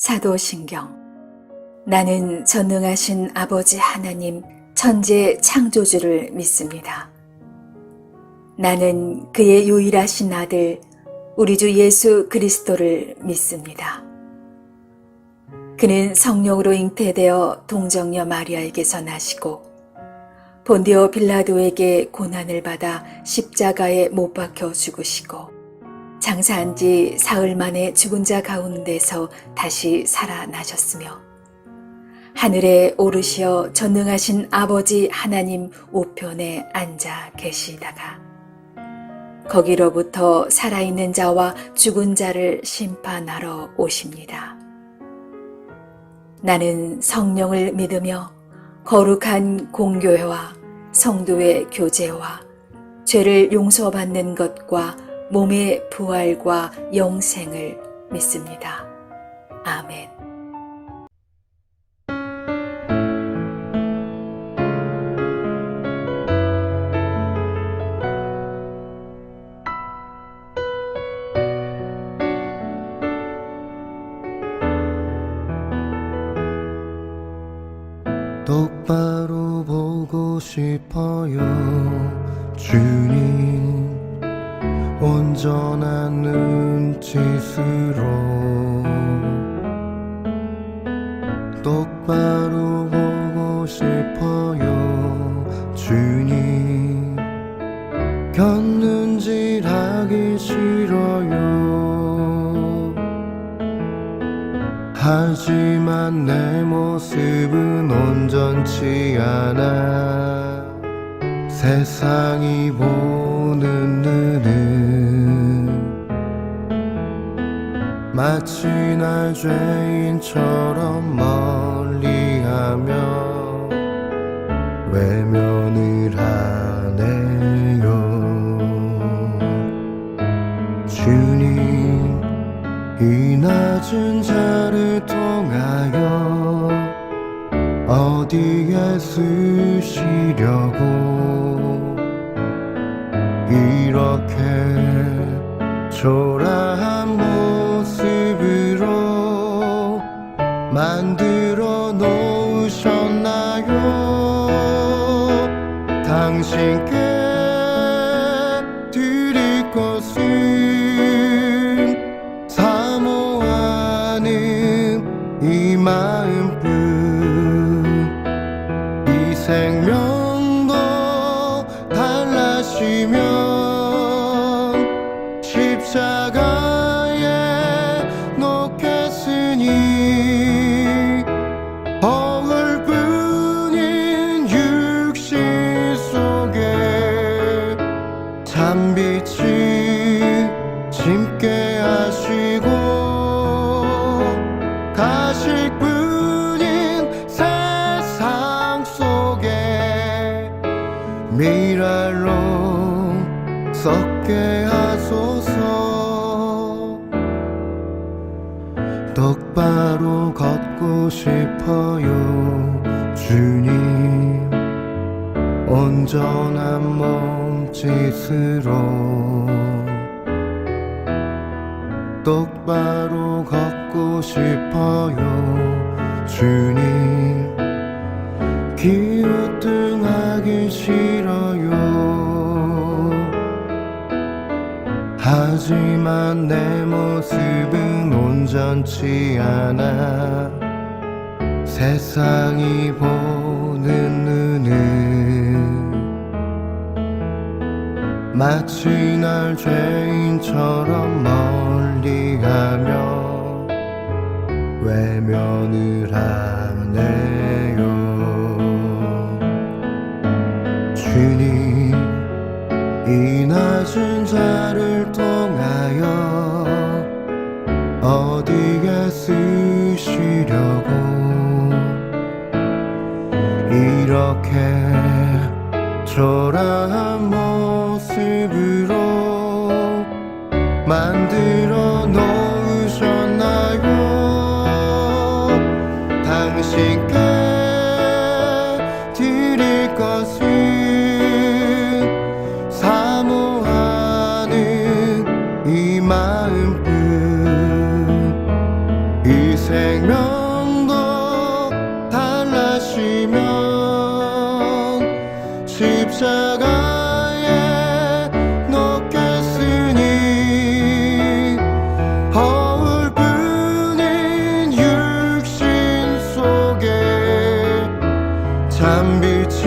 사도신경. 나는 전능하신 아버지 하나님 천재 창조주를 믿습니다. 나는 그의 유일하신 아들 우리 주 예수 그리스도를 믿습니다. 그는 성령으로 잉태되어 동정녀 마리아에게서 나시고 본디오 빌라도에게 고난을 받아 십자가에 못 박혀 죽으시고 장사한 지 사흘 만에 죽은 자 가운데서 다시 살아나셨으며 하늘에 오르시어 전능하신 아버지 하나님 우편에 앉아 계시다가 거기로부터 살아있는 자와 죽은 자를 심판하러 오십니다. 나는 성령을 믿으며 거룩한 공교회와 성도의 교제와 죄를 용서받는 것과 몸의 부활과 영생을 믿습니다. 아멘. 똑바로 보고 싶어요 주님 온전한 눈짓으로 똑바로 보고 싶어요 주님 곁눈질하기 싫어요 하지만 내 모습은 온전치 않아 세상이 보는 눈은 마치 날 죄인처럼 멀리하며 외면을 하네요 주님 이 낮은 자를 통하여 어디에 쓰시려고 이렇게 초라한 모습으로 만들어 놓으셨나요? 당신께 드릴 것은 사모하는 이 마음뿐 이 생명도 달라시면 십자가에 놓겠으니 허울뿐인 육신 속에 찬빛이 심게 하시고 가실 뿐인 세상 속에 미랄로 썩게 하소서 똑바로 걷고 싶어요 주님 온전한 몸짓으로 똑바로 걷고 싶어요 주님 기우뚱하기 싫어요 하지만 내 모습은 온전치 않아 세상이 보는 눈은 마치 날 죄인처럼 멀리하며 외면을 하네요 주님 이 낮은 자를 통하여 어디에 쓰시려고 이렇게 초라한 모습으로 만들어 놓으셨나요? 당신께 드릴 것은 사모하는 이 마음뿐 이 생명도 달라시면 십자가에 놓겠으니 허울뿐인 육신 속에 잔빛을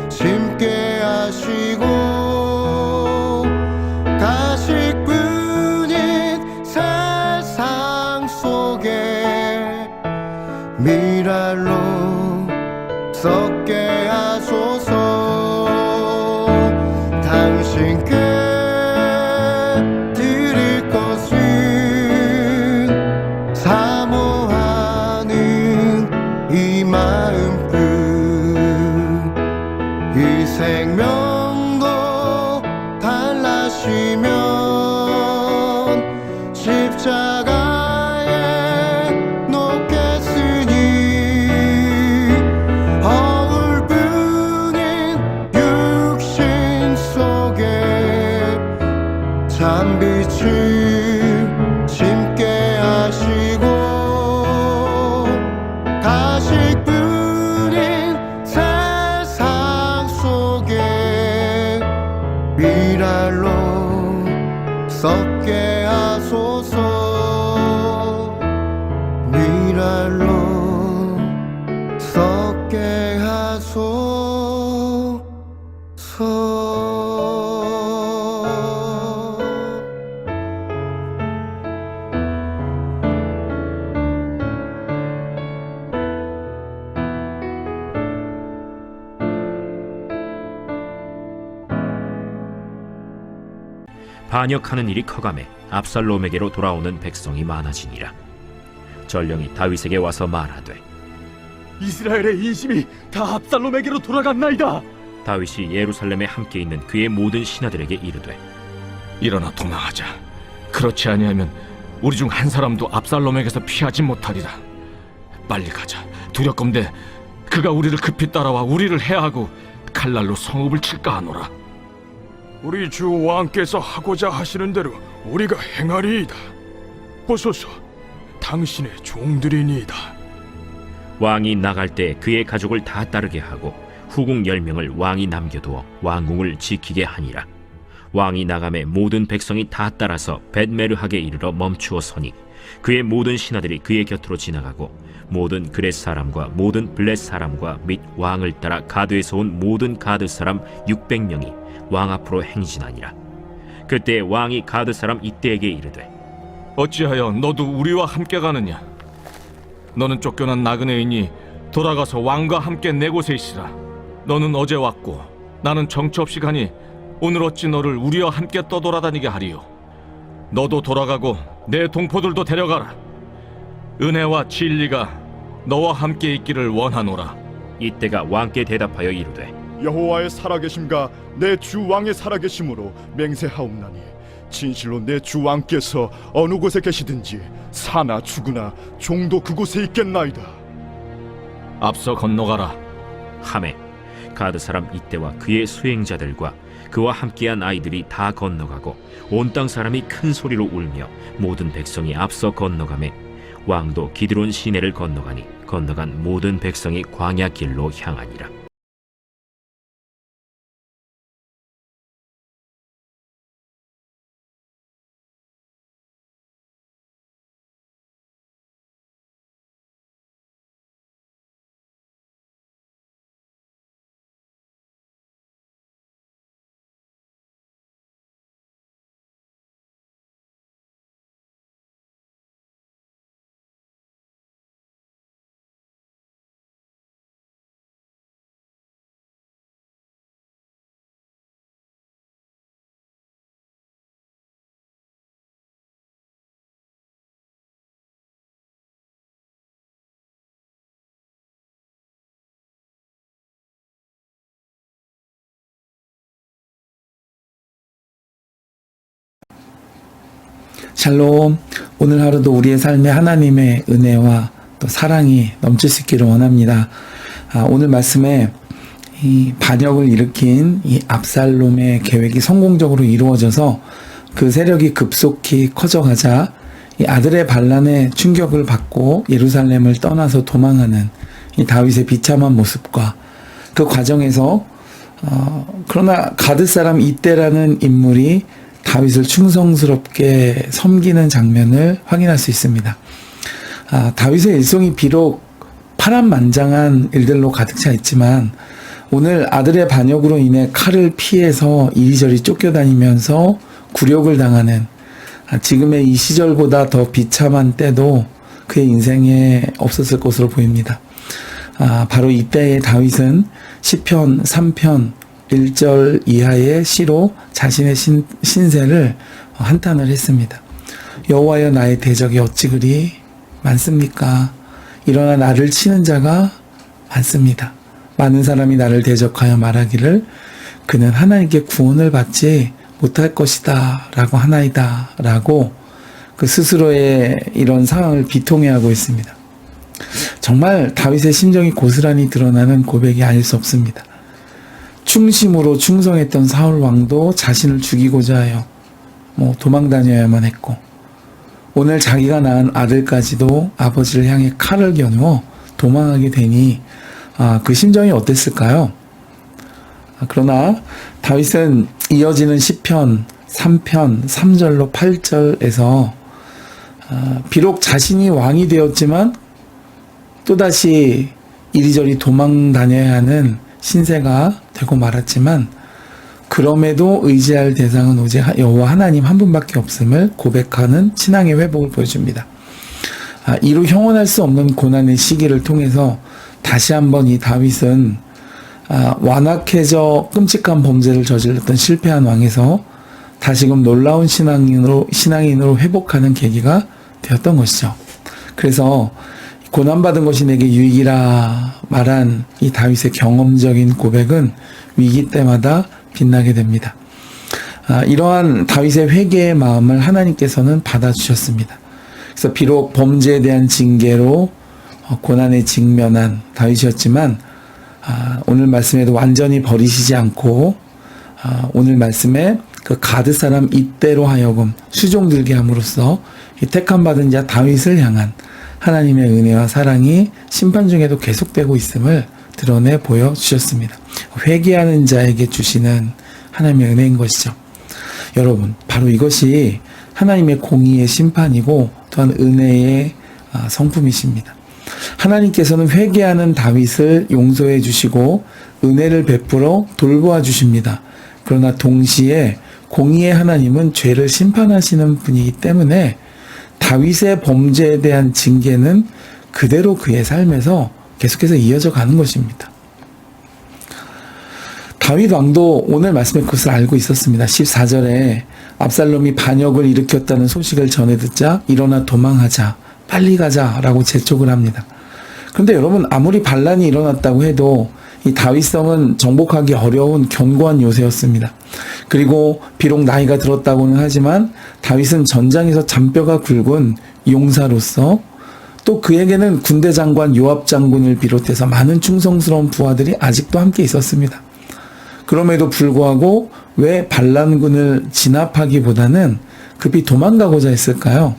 심게 하시고 가식뿐인 세상 속에 미랄로 썩게 하소서. 당신께 드릴 것은 사모하는 이 마음뿐. 이 생명도 달라시면 십자가에 놓겠으니 허울뿐인 육신 속에 잔빛을 심게 하시고 가식뿐인 세상 속에 미랄로 썩게 하소서. 미랄로 썩게 하소서. 반역하는 일이 커가매 압살롬에게로 돌아오는 백성이 많아지니라. 전령이 다윗에게 와서 말하되 이스라엘의 인심이 다 압살롬에게로 돌아갔나이다. 다윗이 예루살렘에 함께 있는 그의 모든 신하들에게 이르되 일어나 도망하자. 그렇지 아니하면 우리 중 한 사람도 압살롬에게서 피하지 못하리라. 빨리 가자. 두렵건대 그가 우리를 급히 따라와 우리를 해하고 칼날로 성읍을 칠까 하노라. 우리 주 왕께서 하고자 하시는 대로 우리가 행하리이다. 보소서, 당신의 종들이니이다. 왕이 나갈 때 그의 가족을 다 따르게 하고 후궁 10명을 왕이 남겨두어 왕궁을 지키게 하니라. 왕이 나감에 모든 백성이 다 따라서 벳메르하게 이르러 멈추어 서니 그의 모든 신하들이 그의 곁으로 지나가고 모든 그렛 사람과 모든 블렛 사람과 및 왕을 따라 가드에서 온 모든 가드 사람 600명이 왕 앞으로 행진하니라. 그때 왕이 가드 사람 이때에게 이르되 어찌하여 너도 우리와 함께 가느냐? 너는 쫓겨난 나그네이니 돌아가서 왕과 함께 내 곳에 있으라. 너는 어제 왔고 나는 정처 없이 가니 오늘 어찌 너를 우리와 함께 떠돌아다니게 하리요? 너도 돌아가고 내 동포들도 데려가라. 은혜와 진리가 너와 함께 있기를 원하노라. 이때가 왕께 대답하여 이르되 여호와의 살아계심과 내 주 왕의 살아계심으로 맹세하옵나니 진실로 내 주 왕께서 어느 곳에 계시든지 사나 죽으나 종도 그곳에 있겠나이다. 앞서 건너가라. 하매 가드 사람 이때와 그의 수행자들과 그와 함께한 아이들이 다 건너가고 온 땅 사람이 큰 소리로 울며 모든 백성이 앞서 건너가매 왕도 기드론 시내를 건너가니 건너간 모든 백성이 광야 길로 향하니라. 샬롬. 오늘 하루도 우리의 삶에 하나님의 은혜와 또 사랑이 넘칠 수 있기를 원합니다. 오늘 말씀에 이 반역을 일으킨 이 압살롬의 계획이 성공적으로 이루어져서 그 세력이 급속히 커져가자 이 아들의 반란에 충격을 받고 예루살렘을 떠나서 도망하는 이 다윗의 비참한 모습과 그 과정에서 그러나 가드 사람 이때라는 인물이 다윗을 충성스럽게 섬기는 장면을 확인할 수 있습니다. 다윗의 일송이 비록 파란만장한 일들로 가득 차 있지만 오늘 아들의 반역으로 인해 칼을 피해서 이리저리 쫓겨다니면서 굴욕을 당하는 지금의 이 시절보다 더 비참한 때도 그의 인생에 없었을 것으로 보입니다. 바로 이때의 다윗은 시편 3편 1절 이하의 시로 자신의 신세를 한탄을 했습니다. 여호와여 나의 대적이 어찌 그리 많습니까? 일어나 나를 치는 자가 많습니다. 많은 사람이 나를 대적하여 말하기를 그는 하나님께 구원을 받지 못할 것이다 라고 하나이다 라고 그 스스로의 이런 상황을 비통해하고 있습니다. 정말 다윗의 심정이 고스란히 드러나는 고백이 아닐 수 없습니다. 충심으로 충성했던 사울 왕도 자신을 죽이고자 하여 도망 다녀야만 했고 오늘 자기가 낳은 아들까지도 아버지를 향해 칼을 겨누어 도망하게 되니 그 심정이 어땠을까요? 그러나 다윗은 이어지는 시편 3편 3절로 8절에서 비록 자신이 왕이 되었지만 또다시 이리저리 도망 다녀야 하는 신세가 되고 말았지만 그럼에도 의지할 대상은 오직 여호와 하나님 한 분밖에 없음을 고백하는 신앙의 회복을 보여줍니다. 이루 형언할 수 없는 고난의 시기를 통해서 다시 한번 이 다윗은 완악해져 끔찍한 범죄를 저질렀던 실패한 왕에서 다시금 놀라운 신앙인으로 회복하는 계기가 되었던 것이죠. 그래서 고난받은 것이 내게 유익이라 말한 이 다윗의 경험적인 고백은 위기 때마다 빛나게 됩니다. 이러한 다윗의 회개의 마음을 하나님께서는 받아주셨습니다. 그래서 비록 범죄에 대한 징계로 고난에 직면한 다윗이었지만 오늘 말씀에도 완전히 버리시지 않고 오늘 말씀에 그 가드 사람 이때로 하여금 수종들게 함으로써 이 택함받은 자 다윗을 향한 하나님의 은혜와 사랑이 심판 중에도 계속되고 있음을 드러내 보여주셨습니다. 회개하는 자에게 주시는 하나님의 은혜인 것이죠. 여러분, 바로 이것이 하나님의 공의의 심판이고 또한 은혜의 성품이십니다. 하나님께서는 회개하는 다윗을 용서해 주시고 은혜를 베풀어 돌보아 주십니다. 그러나 동시에 공의의 하나님은 죄를 심판하시는 분이기 때문에 다윗의 범죄에 대한 징계는 그대로 그의 삶에서 계속해서 이어져 가는 것입니다. 다윗 왕도 오늘 말씀의 그것을 알고 있었습니다. 14절에 압살롬이 반역을 일으켰다는 소식을 전해 듣자 일어나 도망하자, 빨리 가자라고 재촉을 합니다. 그런데 여러분, 아무리 반란이 일어났다고 해도 이 다윗성은 정복하기 어려운 견고한 요새였습니다. 그리고 비록 나이가 들었다고는 하지만 다윗은 전장에서 잔뼈가 굵은 용사로서 또 그에게는 군대 장관 요압 장군을 비롯해서 많은 충성스러운 부하들이 아직도 함께 있었습니다. 그럼에도 불구하고 왜 반란군을 진압하기보다는 급히 도망가고자 했을까요?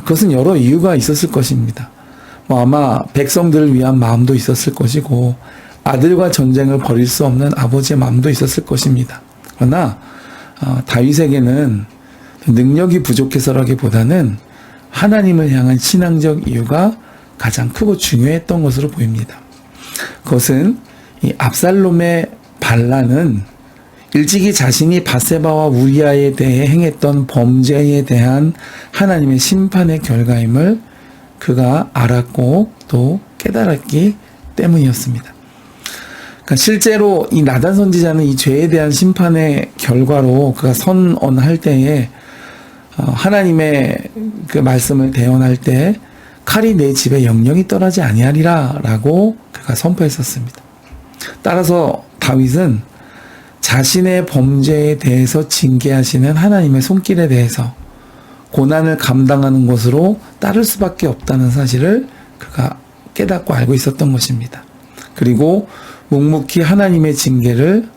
그것은 여러 이유가 있었을 것입니다. 아마 백성들을 위한 마음도 있었을 것이고 아들과 전쟁을 벌일 수 없는 아버지의 마음도 있었을 것입니다. 그러나 다윗에게는 능력이 부족해서라기보다는 하나님을 향한 신앙적 이유가 가장 크고 중요했던 것으로 보입니다. 그것은 이 압살롬의 반란은 일찍이 자신이 바세바와 우리아에 대해 행했던 범죄에 대한 하나님의 심판의 결과임을 그가 알았고 또 깨달았기 때문이었습니다. 그러니까 실제로 이 나단 선지자는 이 죄에 대한 심판의 결과로 그가 선언할 때에 하나님의 그 말씀을 대언할 때 칼이 내 집에 영영이 떠나지 아니하리라 라고 그가 선포했었습니다. 따라서 다윗은 자신의 범죄에 대해서 징계하시는 하나님의 손길에 대해서 고난을 감당하는 것으로 따를 수밖에 없다는 사실을 그가 깨닫고 알고 있었던 것입니다. 그리고 묵묵히 하나님의 징계를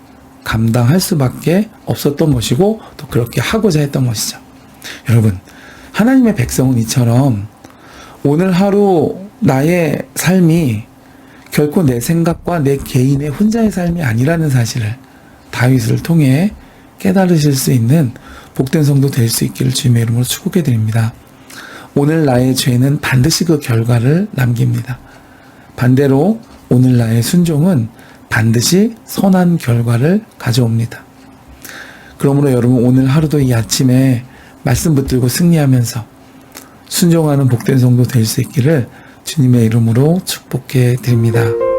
감당할 수밖에 없었던 것이고 또 그렇게 하고자 했던 것이죠. 여러분, 하나님의 백성은 이처럼 오늘 하루 나의 삶이 결코 내 생각과 내 개인의 혼자의 삶이 아니라는 사실을 다윗을 통해 깨달으실 수 있는 복된 성도 될 수 있기를 주님의 이름으로 축복해 드립니다. 오늘 나의 죄는 반드시 그 결과를 남깁니다. 반대로 오늘 나의 순종은 반드시 선한 결과를 가져옵니다. 그러므로 여러분 오늘 하루도 이 아침에 말씀 붙들고 승리하면서 순종하는 복된 성도 될 수 있기를 주님의 이름으로 축복해 드립니다.